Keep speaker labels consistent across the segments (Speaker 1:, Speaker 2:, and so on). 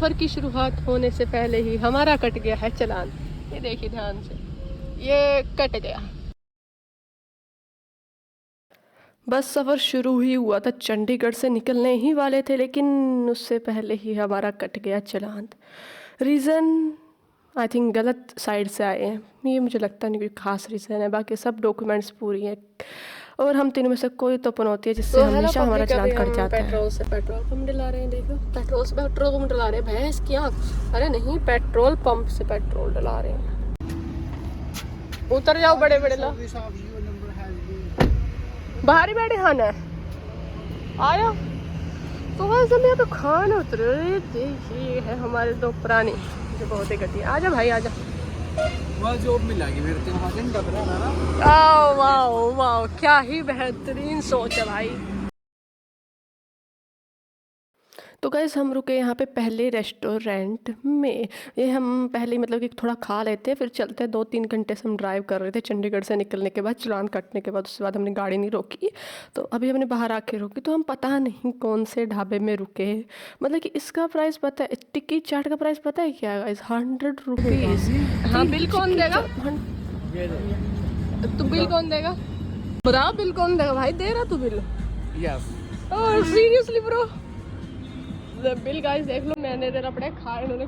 Speaker 1: सफ़र की शुरुआत होने से पहले ही हमारा कट गया है चालान। ये देखिए ध्यान से, ये कट गया। बस सफ़र शुरू ही हुआ था, चंडीगढ़ से निकलने ही वाले थे, लेकिन उससे पहले ही हमारा कट गया चालान। रीज़न आई थिंक गलत साइड से आए हैं, ये मुझे लगता नहीं कोई ख़ास रीज़न है, बाकी सब डॉक्यूमेंट्स पूरी हैं और हम तीनों में से कोई तो पनौती है जिससे हमेशा हमारा चालान कट जाता है। पेट्रोल से पेट्रोल पंप डला रहे हैं, देखो पेट्रोल से पेट्रोल पंप डला रहे हैं, भैंस की आँख। अरे नहीं, पेट्रोल पंप से पेट्रोल डला रहे हैं। उतर जाओ बड़े बड़े लोग, बाहर ही बैठे खाना है, आया तो बस हम यहाँ पे खाना उतरे। देखिए है हमारे दो प्राणी जो बहुत ही घटिया। आजा भाई आजा,
Speaker 2: वहाँ जॉब मिलेगी मेरे को, वहाँ दिन डब रहा ना।
Speaker 1: वाह वाह, क्या ही बेहतरीन सोच है भाई। तो गाइस हम रुके यहाँ पे पहले रेस्टोरेंट में। ये हम पहले मतलब कि थोड़ा खा लेते हैं, फिर चलते हैं। 2-3 घंटे से हम ड्राइव कर रहे थे चंडीगढ़ से निकलने के बाद, चालान कटने के बाद। उसके बाद हमने गाड़ी नहीं रोकी, तो अभी हमने बाहर आके रोकी। तो हम पता नहीं कौन से ढाबे में रुके, मतलब कि इसका प्राइस पता है, टिक्की चाट का प्राइस पता है क्या है गाइस? 100 रुपीज़। हाँ, बिल कौन देगा? तो बिल कौन देगा? बताओ बिल कौन देगा भाई? दे रहा तू बिल?
Speaker 2: यस।
Speaker 1: और सीरियसली ब्रो, बिल गाइस देख लो, मैंने इधर अपने खाए उन्होंने।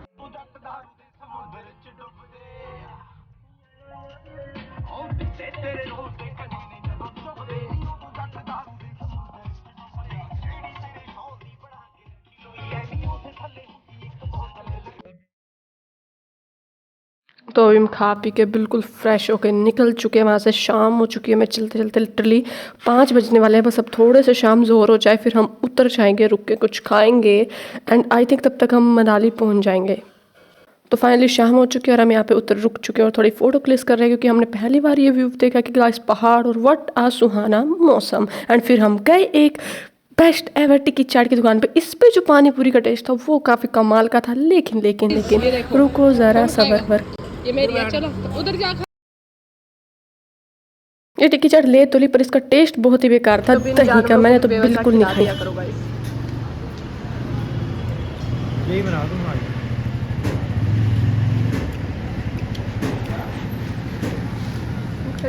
Speaker 1: तो अभी हम खा पी के बिल्कुल फ्रेश होके निकल चुके हैं वहाँ से। शाम हो चुकी है, मैं चलते चलते लिटरली 5 बजने वाले हैं। बस अब थोड़े से शाम ज़ोर हो जाए फिर हम उतर जाएंगे, रुक के कुछ खाएंगे एंड आई थिंक तब तक हम मनाली पहुँच जाएंगे। तो फाइनली शाम हो चुकी है और हम यहाँ पे रुक चुके हैं और थोड़ी फ़ोटो क्लिक कर रहे हैं, क्योंकि हमने पहली बार ये व्यू देखा कि गाइस पहाड़ और व्हाट आ सुहाना मौसम। एंड फिर हम गए एक बेस्ट एवर टिक्की चाट की दुकान पे। इस पे जो पानी पूरी का टेस्ट था वो काफ़ी कमाल का था, लेकिन लेकिन लेकिन रुको ज़रा सबर। ये मेरी है, चलो उधर जा। ये टिक्की चाट ले तो ली, पर इसका टेस्ट बहुत ही बेकार था, दही का। मैंने तो बिल्कुल नहीं खाई।
Speaker 2: यही बना दूंगा।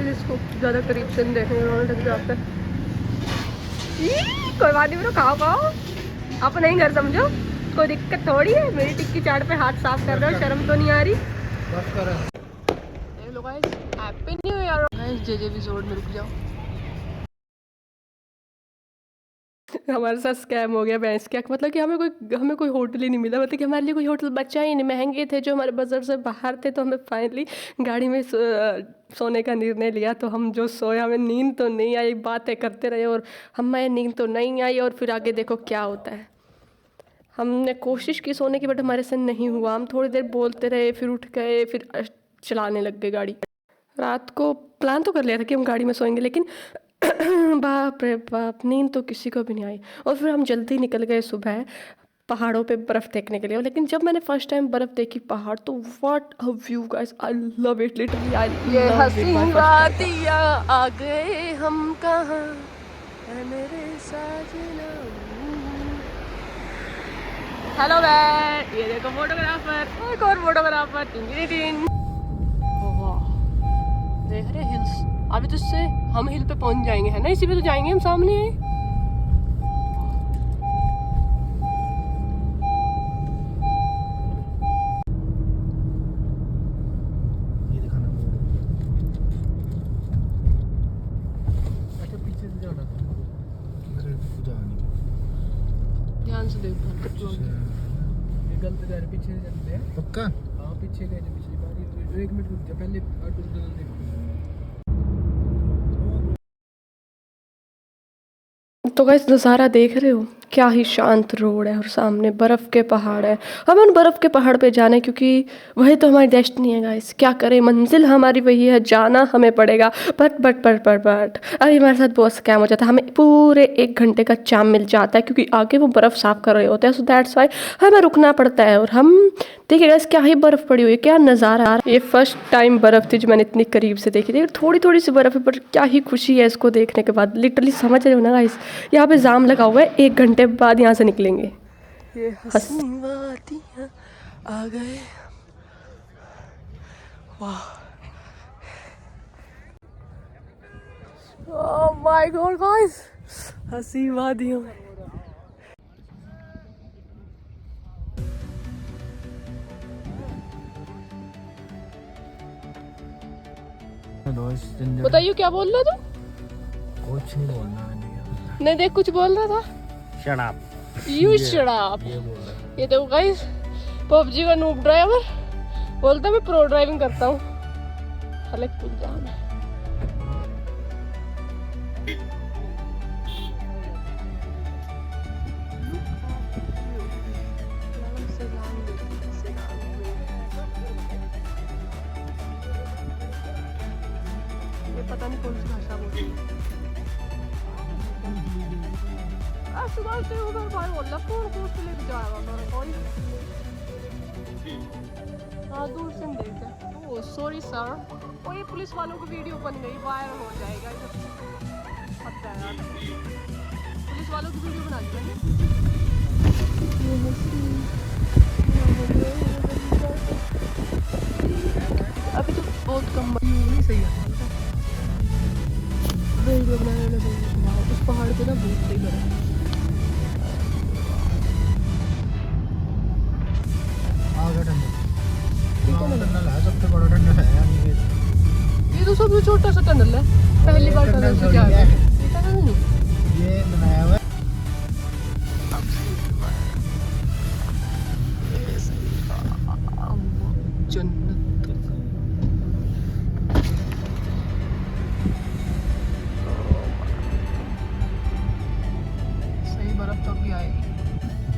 Speaker 1: इसको ज़्यादा करीब से देखने में लग जाता है। कोई बात नहीं ब्रो, खाओ, आप नहीं घर समझो, कोई दिक्कत थोड़ी है। मेरी टिक्की चाट पे हाथ साफ कर रहे हो, शर्म तो नहीं आ रही?
Speaker 2: बस कर।
Speaker 1: Hello guys, happy new year guys. JJ resort में रुक जाओ। हमारे साथ स्कैम हो गया भैंस क्या, मतलब कि हमें कोई होटल ही नहीं मिला, मतलब कि हमारे लिए कोई होटल बचा ही नहीं। महंगे थे जो हमारे बजट से बाहर थे, तो हमें फाइनली गाड़ी में सोने का निर्णय लिया। तो हम जो सोए, हमें नींद तो नहीं आई, बातें करते रहे और हमें नींद तो नहीं आई। और फिर आगे देखो क्या होता है। हमने कोशिश की सोने की, बट हमारे से नहीं हुआ। हम थोड़ी देर बोलते रहे, फिर उठ गए, फिर चलाने लग गए गाड़ी। रात को प्लान तो कर लिया था कि हम गाड़ी में सोएंगे, लेकिन बाप रे बाप, नींद तो किसी को भी नहीं आई। और फिर हम जल्दी निकल गए सुबह पहाड़ों पे बर्फ़ देखने के लिए। लेकिन जब मैंने फर्स्ट टाइम बर्फ़ देखी पहाड़, तो what a view guys, I love it literally, I love it. वादियाँ आ गए हम कहाँ है मेरे साजना। हेलो गाइस, ये देखो फोटोग्राफर, एक और फोटोग्राफर। तीन देख रहे हिल्स। अभी तो इससे हम हिल पे पहुंच जाएंगे, है ना? इसी पे तो जाएंगे हम, सामने है।
Speaker 2: ये दिखाना। अच्छा पीछे से जाना था। अरे खुदा नहीं।
Speaker 1: ध्यान से देखो,
Speaker 2: ये गलत जा रहे, पीछे से चलते हैं। पक्का? हाँ पीछे गए थे पिछली बार। 1 मिनट रुक जा, पहले ऑटो देखो।
Speaker 1: तो गाइस नज़ारा देख रहे हो, क्या ही शांत रोड है और सामने बर्फ़ के पहाड़ है। हम उन बर्फ़ के पहाड़ पे जाना है, क्योंकि वही तो हमारी डेस्टिनी है गाइस। क्या करें, मंजिल हमारी वही है, जाना हमें पड़ेगा। बट अभी हमारे साथ बहुत स्कैम हो जाता है। हमें पूरे 1 घंटे का चाम मिल जाता है, क्योंकि आगे वो बर्फ़ साफ़ कर रहे होते हैं। सो दैट्स वाई हमें रुकना पड़ता है। और हम देखिए गाइस, क्या ही बर्फ़ पड़ी हुई है, क्या नज़ारा आ रहा है। ये फर्स्ट टाइम बर्फ़ थी जो मैंने इतनी करीब से देखी थी। थोड़ी थोड़ी सी बर्फ़ है, पर क्या ही खुशी है इसको देखने के बाद। लिटरली समझ रहे हो ना गाइस, यहाँ पे जाम लगा हुआ है, 1 घंटे बाद यहाँ से निकलेंगे। ये हसीन वादियाँ आ गए। वाह, ओह माय गॉड गाइस, हंसी वादियों में। बताइए क्या बोल रहा था?
Speaker 2: कुछ नहीं बोलना
Speaker 1: नहीं देख, कुछ बोल रहा था।
Speaker 2: Shut up,
Speaker 1: you shut up.
Speaker 2: ये बोल रहा है।
Speaker 1: ये देखो गाइस, पबजी का नूब ड्राइवर बोलता मैं प्रो ड्राइविंग करता हूँ। हालांकि कुछ जाम है। ये पता नहीं कौन सी भाषा बोल रही है। ऐसे गाइस से उधर भाई बोल रहा कौन कौन से लेके जाएगा मेरा कोई। हाँ दूर से देखते। Oh sorry sir. और ये पुलिस वालों की वीडियो बन गई, वायरल हो जाएगा। पता है यार, पुलिस वालों की वीडियो बना दी मैंने। अभी तो बहुत कम नहीं सही है वीडियो बनाने वाला। उस पहाड़ पे ना बहुत सही बना।
Speaker 2: टनल है, सबसे बड़ा टनल है
Speaker 1: ये तो सबसे छोटा सा टनल है। पहली बार टनल से क्या है? ये टनल नहीं,
Speaker 2: ये बनाया हुआ है।
Speaker 1: जन्नत। सही बर्फ तो भी आएगी।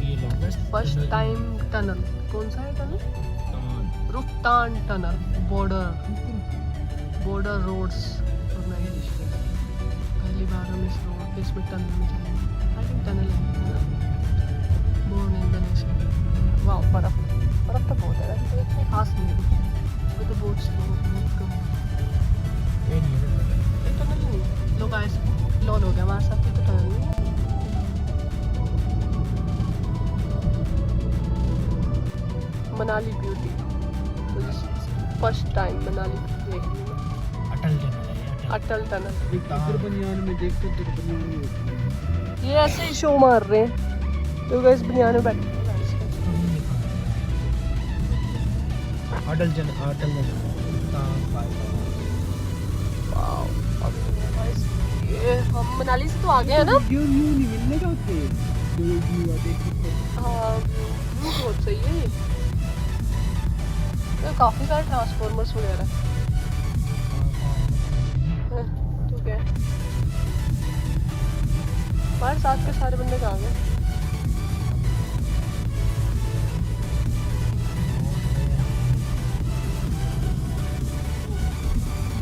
Speaker 2: ये लॉन्गेस्ट
Speaker 1: फर्स्ट टाइम टनल कौन सा है टनल? रुफ्तान टनल, बॉर्डर रोड्स। और नए डिस्ट्रिक्ट, पहली बार हम इस रोड पे इसमें टनल में चलेंगे। आई थिंक टनल है ना, बोर्न इंडोनेशिया। वाह, बर्फ बर्फ तो बहुत है, तो इतनी खास नहीं है। वो तो बहुत स्लो, बहुत कम।
Speaker 2: ये नहीं है
Speaker 1: ये टनल नहीं है। लोग आए लॉल हो गया हमारे साथ, तो टनल नहीं है। Manali beauty, first time Manali देख रही हूँ।
Speaker 2: अटल टनल है,
Speaker 1: अटल टनल।
Speaker 2: बनियान में देखते बनियान में
Speaker 1: ये ऐसे ही शो मार रहे हैं तो गाइस बनियान में बैठे हैं।
Speaker 2: अटल टनल
Speaker 1: वाओ, अब गाइस ये हम मनाली से तो आ गए हैं ना।
Speaker 2: व्यू नहीं मिलने का उसके जो व्यू आ देख सकते हैं।
Speaker 1: हाँ, व्यू बहुत सही है। ये काफी सारे ट्रांसफॉर्मर्स वगैरह हैं। तो क्या है, हमारे साथ के सारे बंदे कहाँ गए?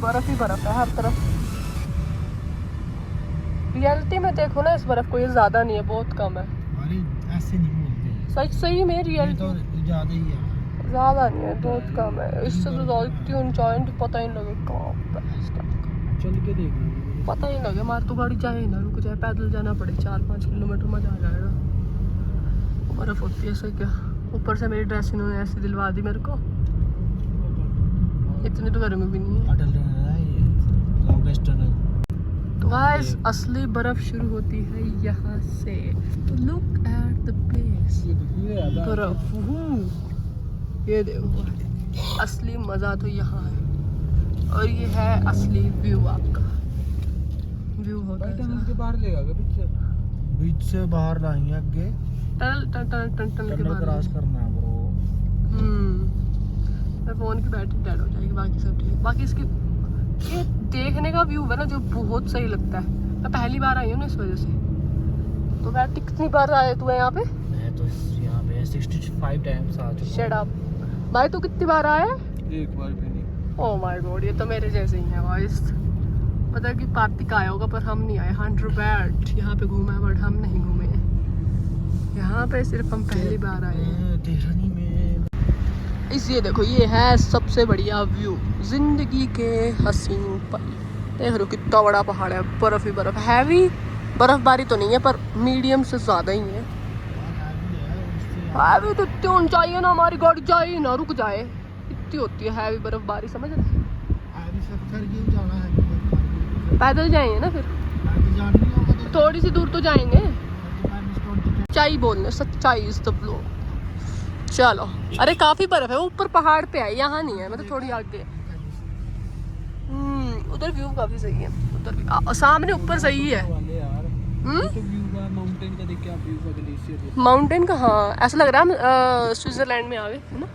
Speaker 1: बर्फ ही बर्फ है हर तरफ। रियलिटी में देखो ना, इस बर्फ को ये ज्यादा नहीं है, बहुत कम है।
Speaker 2: अरे ऐसे नहीं बोलते,
Speaker 1: सच सही में
Speaker 2: ये
Speaker 1: रियलिटी
Speaker 2: तो ज्यादा ही है।
Speaker 1: ज्यादा नहीं है, बहुत कम है। इससे तो ज्यादा इतनी ऊंचाई तो पता ही नहीं लगे कहाँ पे है इस टाइम का।
Speaker 2: चल के देखना,
Speaker 1: पता ही नहीं लगे। हमारी तो गाड़ी जाए ना रुक जाए, पैदल जाना पड़े 4-5 किलोमीटर, मजा आ जाएगा। बर्फ होती है ऐसे क्या। ऊपर से मेरी ड्रेस इन्होंने ऐसी दिलवा दी मेरे को, इतनी तो गर्मी भी नहीं है।
Speaker 2: अटल टनल है ये, लॉन्गेस्ट टनल।
Speaker 1: तो गाइस असली बर्फ शुरू होती है यहाँ से। तो लुक एट द प्लेस, बर्फ। ये देखो, असली मजा तो यहाँ है। और ये है असली व्यू। आपका व्यू होता है
Speaker 2: टनल के बाहर लेगा क्या? बीच से बाहर लाएंगे आगे,
Speaker 1: टनल टनल टनल टनल के
Speaker 2: टनल
Speaker 1: बाद।
Speaker 2: क्रॉस करना है ब्रो।
Speaker 1: मेरे फोन की बैटरी डेड हो जाएगी, बाकी सब ठीक। बाकी इसकी ये देखने का व्यू है ना जो बहुत सही लगता है। मैं पहली बार आई हूँ ना इस वजह से। तो बैटरी कितनी बार आए तू है यहाँ पे?
Speaker 2: मैं तो यहाँ पे 65 टाइम्स आ चुका
Speaker 1: शट अप भाई, तू कितनी बार आया?
Speaker 2: एक बार भी नहीं।
Speaker 1: ओह माय गॉड, ये तो मेरे जैसे ही है गाइस। पता कि कार्तिक आया होगा पर हम नहीं आए। 100 यहाँ पे घूमा है बट हम नहीं घूमे हैं यहाँ पे, सिर्फ हम पहली बार आए हैं।
Speaker 2: देहरानी में
Speaker 1: इस ये देखो, ये है सबसे बढ़िया व्यू जिंदगी के हसीन पल। देख रहे हो कितना बड़ा पहाड़ है, बर्फ ही बर्फ। हैवी बर्फबारी तो नहीं है पर मीडियम से ज़्यादा ही है।
Speaker 2: उससे
Speaker 1: हैवी तो इतनी ऊंचाई है ना, हमारी गाड़ी जाए ना रुक जाए, इतनी होती है हैवी बर्फबारी, समझ रहे? पैदल जाएंगे ना फिर, थोड़ी सी दूर तो जाएंगे। सच्चाई बोलने, सच्चाई इज द ब्लो। चलो, अरे काफी बर्फ है, ऊपर पहाड़ पे है, यहाँ नहीं है, मतलब थोड़ी आगे। उधर व्यू काफी सही है, उधर भी सामने ऊपर सही है। माउंटेन का, हाँ ऐसा लग रहा है हम स्विट्जरलैंड में आ गए, है ना?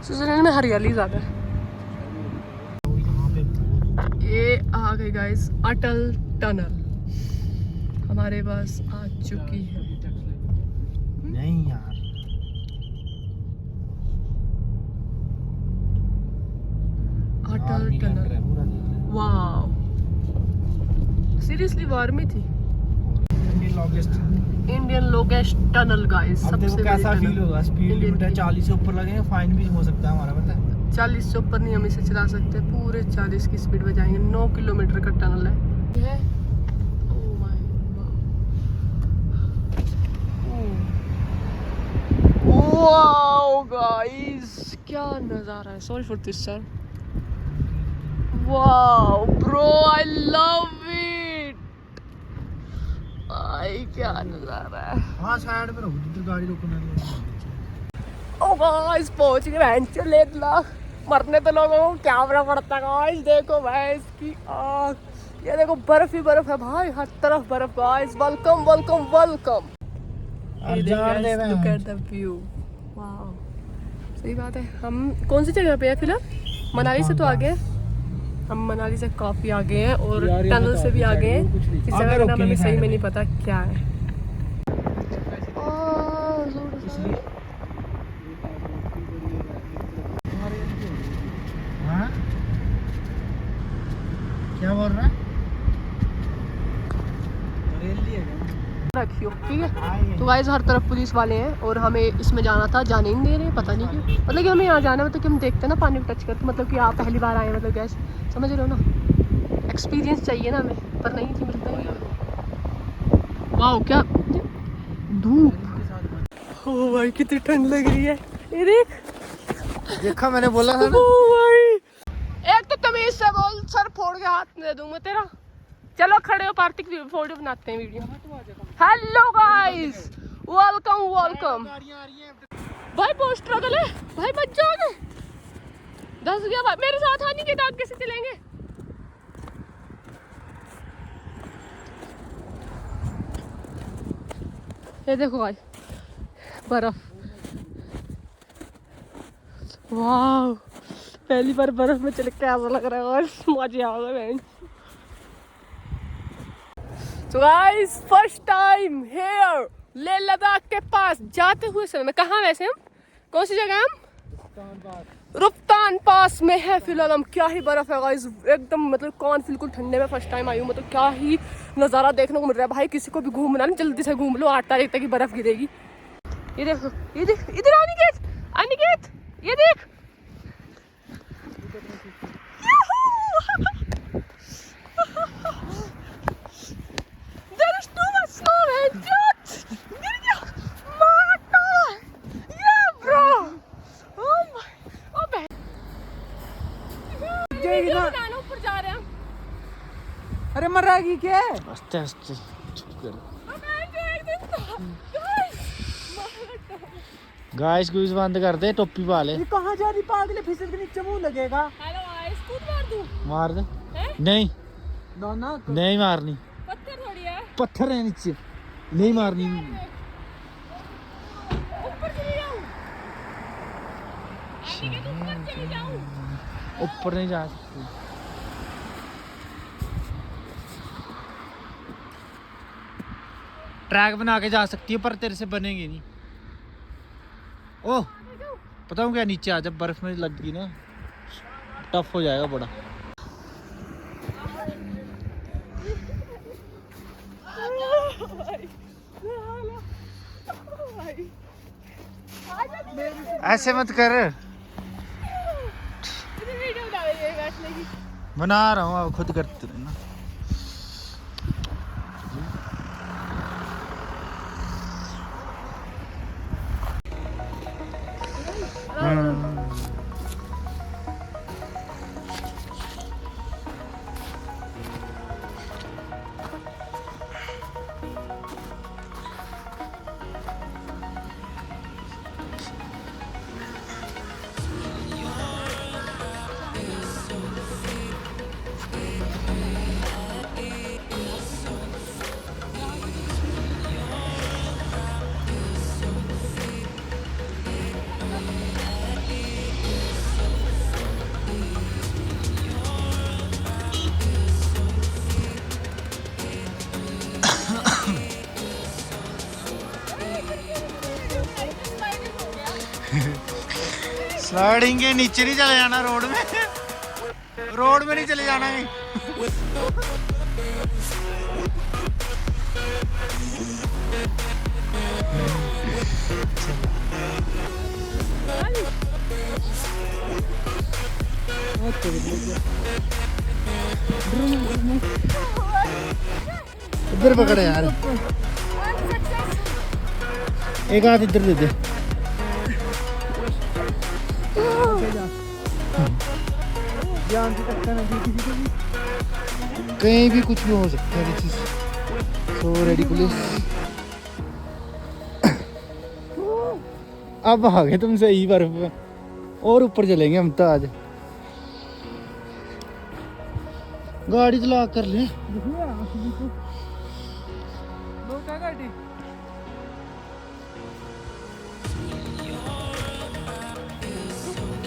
Speaker 1: स्विट्जरलैंड में हरियाली ज्यादा है। ये आ गई गाइस अटल टनल हमारे पास आ चुकी है।
Speaker 2: नहीं यार,
Speaker 1: अटल टनल, वाओ सीरियसली वार में थी। इंडियन लॉन्गेस्ट टनल गाइस,
Speaker 2: अब देखो
Speaker 1: सबसे
Speaker 2: कैसा
Speaker 1: बड़ी
Speaker 2: फील होगा। स्पीड लिमिट है 40 से ऊपर लगेगा, फाइन भी हो सकता है हमारा, पता है?
Speaker 1: 40 से ऊपर नहीं हम इसे चला सकते, पूरे 40 की स्पीड में जाएंगे। 9 किलोमीटर का टनल है। Oh my God. Wow guys, क्या नज़ारा है। Sorry for this sir. Wow bro, I love it. I क्या नज़ारा है।
Speaker 2: हाँ साइड में रहो, तो गाड़ी रोकना नहीं।
Speaker 1: ओ गाइस पहुंच गए भैंस लेट लाख, मरने तो लोगों को क्या बड़ा पड़ता है गाइस। देखो भैंस की आँख, ये देखो बर्फ ही बर्फ है भाई, हर तरफ बर्फ guys. Welcome welcome welcome. Look at the view, wow सही बात है। हम कौन सी जगह पे है फिलहाल? मनाली से तो आगे हैं हम, मनाली से काफी आगे हैं और टनल से भी आगे हैं। इस जगह का नाम हमें सही में नहीं पता क्या है।
Speaker 2: क्या बोल रहा है?
Speaker 1: रखियो ठीक है। तो गाइस हर तरफ पुलिस वाले हैं और हमें इसमें जाना था, जाने ही नहीं दे रहे, पता नहीं क्यों। मतलब कि हमें यहाँ जाना है, मतलब कि हम देखते हैं ना पानी को टच करते, मतलब कि आप पहली बार आए, मतलब गैस समझ रहे हो ना, एक्सपीरियंस चाहिए ना हमें, पर नहीं थी, मिलता नहीं। वाओ क्या धूप, ओ भाई कितनी ठंड लग रही है। ये देख,
Speaker 2: देखा मैंने बोला था ना।
Speaker 1: ओ भाई एक तो तमीज से बोल, सर फोड़ के हाथ में दे दूंगा तेरा। चलो खड़े हो पार्थिक, फोटो बनाते हैं, video. Hello guys, welcome welcome. भाई पोस्ट स्ट्रगल है भाई, बच जाओगे। 10 गया भाई, मेरे साथ आने के दाग कैसे चलेंगे? ये देखो भाई बर्फ, वाह पहली बार बर्फ में चल के ऐसा लग रहा है और मजे आ गए। So guys, first time here Leh Ladakh के पास जाते हुए समय में, कहाँ वैसे हम, कौन सी जगह हम? रुफ्तान पास में है फिलहाल हम। क्या ही बर्फ है गाइस, एकदम मतलब कौन बिल्कुल ठंडे में फर्स्ट टाइम आई हूँ, मतलब क्या ही नज़ारा देखने को मिल रहा है भाई। किसी को भी घूमना नहीं, जल्दी से घूम लो, 8 तारीख तक की बर्फ गिरेगी। ये देखो, ये देख, इधर अनिकेत, अनिकेत ये देख। There is too much snow, man. गिर गया, माता, yeah bro. Oh my, oh बहन।
Speaker 2: जाएगी ना,
Speaker 1: ऊपर जा रहे हैं हम।
Speaker 2: अरे मर जाएगी क्या? आस्ते आस्ते गाइस, क्विज बंद कर दे, टोपी पा ले। ये कहाँ जा रही पागल, फिसल के नीचे मुंह लगेगा।
Speaker 1: हेलो गाइस, कूद मार दूं?
Speaker 2: मार दे। नहीं नहीं मारनी,
Speaker 1: पत्थर थोड़ी है,
Speaker 2: पत्थर है नीचे, नहीं मारनी।
Speaker 1: ऊपर चली जाऊं? अनिकेत ऊपर चली जाऊं?
Speaker 2: ऊपर नहीं जा सकती। ट्रैक बना के जा सकती है, पर तेरे से बनेगी नहीं। ओह पता हूँ क्या, नीचे आ, जब बर्फ में लग गई ना टफ हो जाएगा बड़ा। ऐसे मत कर, बना रहा हूँ, अब खुद करते रहना। स्लाइडिंग के नीचे नहीं चले जाना, रोड में नहीं चले जाना है। इधर पकड़े यार, एक हाथ इधर दे दे। कहीं भी कुछ भी हो सकता है, दिस इज सो रेडिकुलस। अब आ गए तुम सही बर्फ में, और ऊपर चलेंगे हम तो आज। गाड़ी तो लॉक कर ले।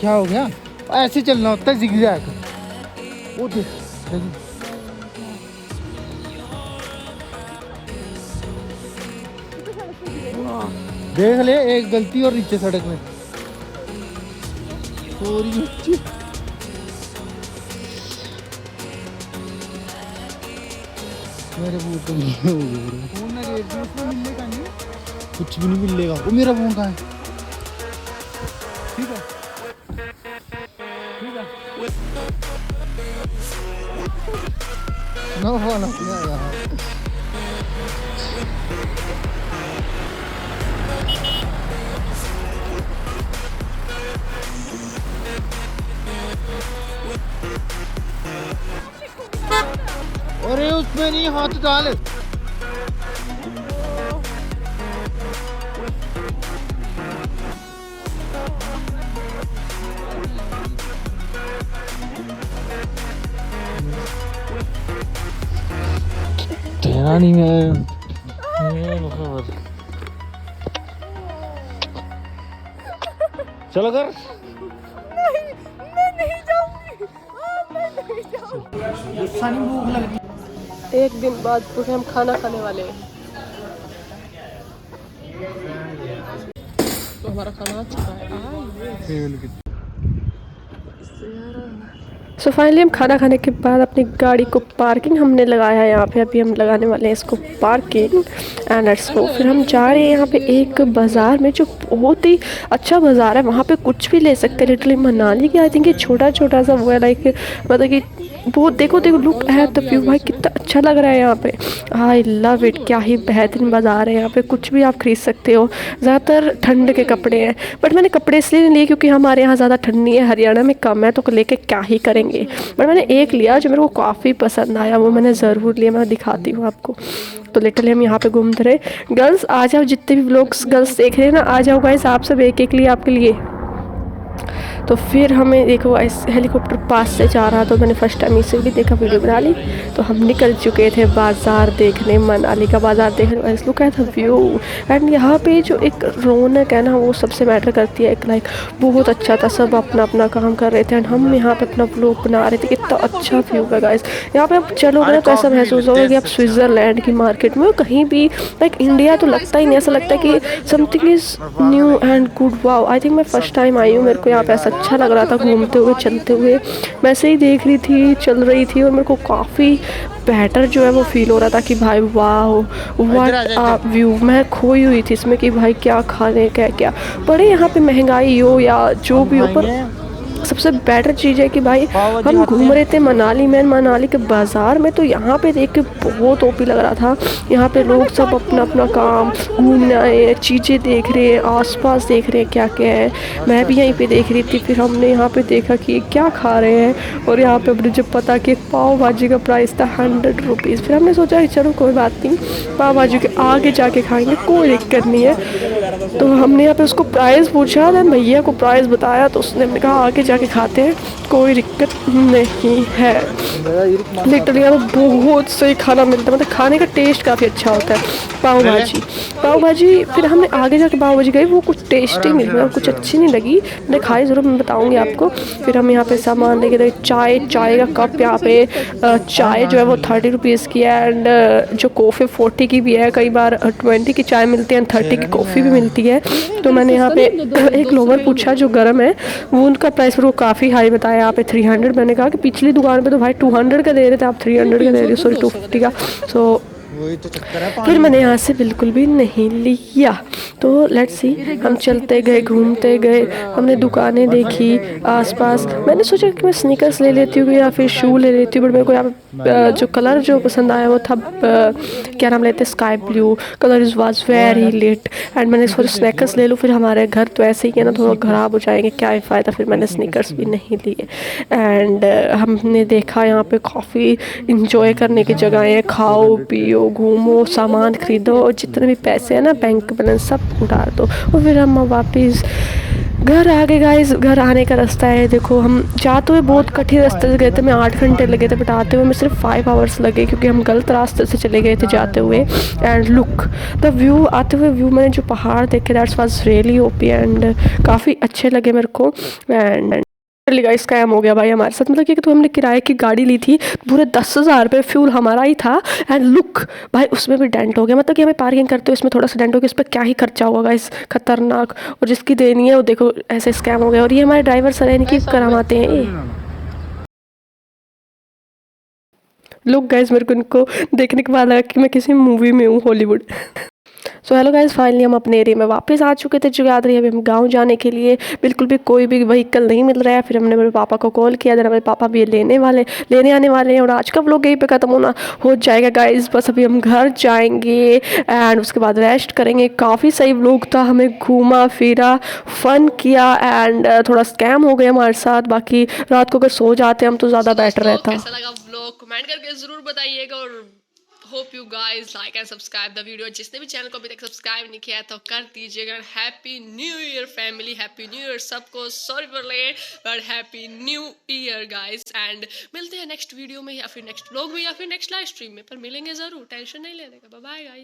Speaker 2: क्या हो गया? ऐसे चलना होता है जिगजैग। वो देख ले, एक गलती और नीचे सड़क में थोड़ी नीचे। मेरे फोन तो नहीं हो गया, कुछ भी नहीं मिलेगा। वो मेरा फोन कहाँ है? ठीक है, ठीक है। नो फोन यार। अरे उसमें नहीं, हाथ डाल। तेरा नहीं है। चलो कर।
Speaker 1: मैं नहीं जाऊंगी, मैं नहीं जाऊंगी।
Speaker 2: भूख लगी।
Speaker 1: एक दिन बाद पूरे हम खाना खाने वाले हैं। तो हमारा खाना आ चुका है। सो फाइनली हम खाना खाने के बाद अपनी गाड़ी को पार्किंग हमने लगाया है यहाँ पे। अभी हम लगाने वाले हैं इसको पार्किंग एंड लेट्स गो। फिर हम जा रहे हैं यहाँ पे एक बाज़ार में जो बहुत ही अच्छा बाज़ार है। वहाँ पे कुछ भी ले सकते हैं लिटरली। मनाली की आई थिंक ये छोटा छोटा सा वो है, लाइक मतलब कि बहुत देखो लुक एट द व्यू। भाई कितना अच्छा लग रहा है यहाँ पे, आई लव इट। क्या ही बेहतरीन बाज़ार है यहाँ पे, कुछ भी आप खरीद सकते हो। ज़्यादातर ठंड के कपड़े हैं, बट मैंने कपड़े इसलिए नहीं लिए क्योंकि हमारे यहाँ ज़्यादा ठंड नहीं है, हरियाणा में कम है, तो लेके क्या ही करेंगे। बट मैंने एक लिया जो मेरे को काफ़ी पसंद आया, वो मैंने ज़रूर लिया। मैं दिखाती हूँ आपको। तो लिटरली हम यहाँ पे घूमते रहे। गर्ल्स आ जाओ, जितने भी लोग गर्ल्स देख रहे हैं ना, आ जाओ गाइस, आप सब एक एक लिए आपके लिए। तो फिर हमें देखो इस हेलीकॉप्टर पास से जा रहा, तो मैंने फर्स्ट टाइम इसे भी देखा, वीडियो बना ली। तो हम निकल चुके थे बाज़ार देखने, मनाली का बाज़ार देखने। इस लुक है था व्यू एंड यहाँ पे जो एक रौनक है ना, वो सबसे मैटर करती है। एक लाइक बहुत अच्छा था, सब अपना अपना काम कर रहे थे एंड हम यहाँ पे अपना व्लॉग बना रहे थे। कितना अच्छा व्यू है गाइस। यहाँ पे आप चलोगे ना तो ऐसा महसूस होगा कि आप स्विट्ज़रलैंड की मार्केट में कहीं भी, लाइक इंडिया तो लगता ही नहीं। ऐसा लगता है कि something is new and good. Wow, I think मैं फर्स्ट टाइम आई हूँ, मेरे को यहाँ पे ऐसा अच्छा लग रहा था घूमते हुए चलते हुए। मैं ऐसे ही देख रही थी, चल रही थी और मेरे को काफ़ी बेटर जो है वो फील हो रहा था कि भाई वाह व्हाट व्यू। मैं खोई हुई थी इसमें कि भाई क्या खाने क्या क्या। बड़े यहाँ पे महंगाई हो या जो भी हो, पर सबसे बेटर चीज़ है कि भाई हम घूम रहे थे मनाली में, मनाली के बाज़ार में, तो यहाँ पे देख के बहुत ओपी लग रहा था। यहाँ पे लोग सब अपना अपना काम, घूमने आए हैं, चीज़ें देख रहे हैं, आसपास देख रहे हैं क्या क्या है। मैं भी यहीं पे देख रही थी। फिर हमने यहाँ पे देखा कि क्या खा रहे हैं, और यहाँ पे मुझे जब पता कि पाव भाजी का प्राइस था 100 रुपीज़। फिर हमने सोचा कि चलो कोई बात नहीं, पाव भाजी के आगे जाके खाएँगे, कोई दिक्कत नहीं है। तो हमने यहाँ पे उसको प्राइस पूछा, भैया को प्राइस बताया, तो उसने हमने कहा आगे जाके खाते हैं, कोई दिक्कत नहीं है। लिटरली यहाँ पे बहुत सही खाना मिलता है, मतलब खाने का टेस्ट काफ़ी अच्छा होता है। पाव भाजी फिर हमने आगे जाके पाव भाजी गई, वो कुछ टेस्टी नहीं लगा, कुछ अच्छी नहीं लगी। मैंने खाई ज़रूर, मैं बताऊँगी आपको। फिर हम यहाँ पे सामान लेके गए, चाय का कप, यहाँ पे चाय जो है वो 30 रुपीज़ की है एंड जो कॉफ़ी 40 की भी है। कई बार 20 की चाय मिलती है एंड 30 की कॉफ़ी भी मिलती होती है। तो मैंने यहाँ पे एक लोवर पूछा जो गर्म है, वो उनका प्राइस मेरे को काफ़ी हाई बताया यहाँ पे 300। मैंने कहा कि पिछली दुकान पे तो भाई 200 का दे रहे थे, आप 300 का दे रहे हो, सॉरी 250 का। सो
Speaker 2: वही तो चक्कर है
Speaker 1: फिर
Speaker 2: पानी
Speaker 1: मैंने यहाँ से बिल्कुल भी नहीं लिया। तो लेट्स सी, हम चलते गए, घूमते गए, हमने दुकानें देखी आसपास। मैंने सोचा कि मैं स्नीकर्स ले लेती हूँ या फिर शू ले लेती हूँ, बट मेरे को यहाँ पे जो कलर जो पसंद आया वो था क्या नाम लेते, sky blue colour is was very late. And मैंने सोचा स्नैकर्स ले लूँ, फिर हमारे घर तो ऐसे ही है ना, थोड़ा ख़राब हो जाएंगे, क्या ही फ़ायदा। फिर मैंने स्नीकर्स भी नहीं लिए। एंड हमने देखा यहाँ पे काफ़ी इंजॉय करने की जगह है, खाओ पियो घूमो सामान खरीदो और जितने भी पैसे हैं ना बैंक बैलेंस सब डाल दो। और फिर हम वापस घर आ गए गाइस। घर आने का रास्ता है, देखो हम जाते हुए बहुत कठिन रास्ते से गए थे, मैं 8 घंटे लगे थे, बट आते हुए मैं सिर्फ 5 आवर्स लगे क्योंकि हम गलत रास्ते से चले गए थे जाते हुए। एंड लुक द व्यू, आते हुए व्यू मैंने जो पहाड़ देखे that's was really OP and काफ़ी अच्छे लगे मेरे को। एंड गाइस स्कैम हो गया भाई हमारे साथ, मतलब कि तो हमने किराए की गाड़ी ली थी, पूरे 10,000 रुपये फ्यूल हमारा ही था। एंड लुक भाई उसमें भी डेंट हो गया, मतलब कि हमें पार्किंग करते हुए इसमें थोड़ा सा डेंट हो गया, इस पर क्या ही खर्चा होगा गाइस, खतरनाक। और जिसकी देनी है वो देखो ऐसे स्कैम हो गया। और ये हमारे ड्राइवर सर है, इनकी करामाते हैं ये। लुक गाइस मेरे को इनको देखने के बाद लगा कि मैं किसी मूवी में हूँ, Hollywood. So hello guys, finally हम अपने एरिया में वापस आ चुके थे जगाधरी। अभी हम गांव जाने के लिए बिल्कुल भी कोई भी व्हीकल नहीं मिल रहा है। फिर हमने मेरे पापा को कॉल किया, देन मेरे पापा भी लेने आने वाले हैं। और आज का व्लॉग यहीं पे ख़त्म हो जाएगा गाइस। बस अभी हम घर जाएंगे एंड उसके बाद रेस्ट करेंगे। काफ़ी सही व्लॉग था, हमें घूमा फिरा, फन किया एंड थोड़ा स्कैम हो गया हमारे साथ। बाकी रात को अगर सो जाते हम तो ज़्यादा बेटर रहता।
Speaker 3: कैसा लगा व्लॉग कमेंट करके जरूर बताइएगा। और hope you guys like and subscribe the video. जिसने भी चैनल को अभी तक सब्सक्राइब नहीं किया है तो कर दीजिएगा। Happy new year family, happy new year सबको। Sorry for late but happy new year guys. And मिलते हैं नेक्स्ट वीडियो में या फिर नेक्स्ट व्लॉग में या फिर नेक्स्ट लाइव स्ट्रीम में, पर मिलेंगे जरूर, टेंशन नहीं लेने का। Bye bye guys.